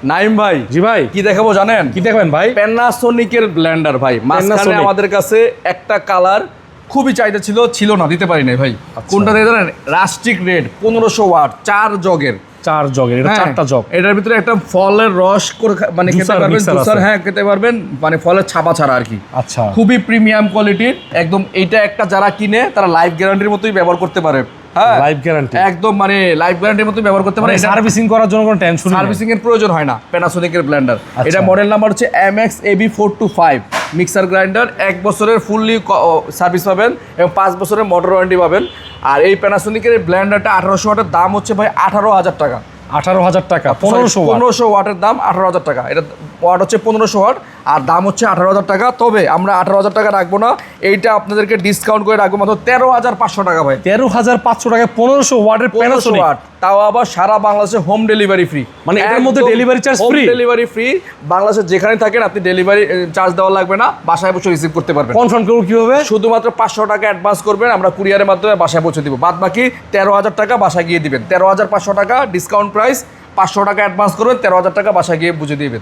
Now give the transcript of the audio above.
নাইম ভাই, জি ভাই, কি দেখাবো জানেন? কি দেখবেন ভাই? প্যানাসোনিকের ব্লেন্ডার ভাই। মাঝখানে আমাদের কাছে একটা কালার খুবই চাহিদা ছিল না, দিতে পারি নাই ভাই। কোনটা দিয়ে জানেন? রাস্টিক রেড 1500 ওয়াট 4 জগের, 4 জগের, এটা 4টা জগ। এটার ভিতরে একটা ফলের রস করে মানে খেতে পারবেন, জুসার, হ্যাঁ খেতে পারবেন, মানে ফলের ছাপা ছাড়া আর কি। আচ্ছা, খুবই প্রিমিয়াম কোয়ালিটির একদম। এইটা একটা যারা কিনে তারা লাইফ গ্যারান্টির মতোই ব্যবহার করতে পারে। হ্যাঁ, লাইফ গ্যারান্টি একদম, মানে লাইফ গ্যারান্টির মতো ব্যবহার করতে পারে। সার্ভিসিং করার জন্য কোনো টেনশন নেই, সার্ভিসিং এর প্রয়োজন হয় না প্যানাসোনিকের ব্লেন্ডার। এটা মডেল নাম্বার হচ্ছে MX AB425 মিক্সার গ্রাইন্ডার। 1 বছরের ফুললি সার্ভিস পাবেন এবং 5 বছরের মোটর ওয়ারেন্টি পাবেন। আর এই প্যানাসোনিকের ব্লেন্ডারটা 1800 ওয়াটের দাম হচ্ছে ভাই 18,000 টাকা। 18,000 টাকা, 1500 ওয়াটের দাম 18,000 টাকা। এটা ওয়াট হচ্ছে 1500 ওয়াট আর দাম হচ্ছে 18,000 টাকা। তবে আমরা 18,000 টাকা রাখবো না, এইটা আপনাদেরকে ডিসকাউন্ট করে রাখবো মাত্র 13,500 টাকা ভাই। 13,500 টাকায় 1500 ওয়াটের প্যানাসোনিক, তাও আবার সারা বাংলাদেশে হোম ডেলিভারি ফ্রি। মানে এটার মধ্যে delivery charge free? Delivery free, বাংলাদেশে যেখানে থাকেন আপনি ডেলিভারি চার্জ দেওয়া লাগবে না, বাসায় বসে রিসিভ করতে পারবেন। কনফার্ম করব কিভাবে? শুধুমাত্র 500 টাকা অ্যাডভান্স করবেন, আমরা কুরিয়ারের মাধ্যমে বাসায় পৌঁছে দিব। বাদ বাকি 13,000 টাকা বাসায় গিয়ে দিবেন। 13,500 টাকা ডিসকাউন্ট প্রাইস, 500 টাকা অ্যাডভান্স করবেন, 13,000 টাকা বাসায় গিয়ে বুঝে দিবেন।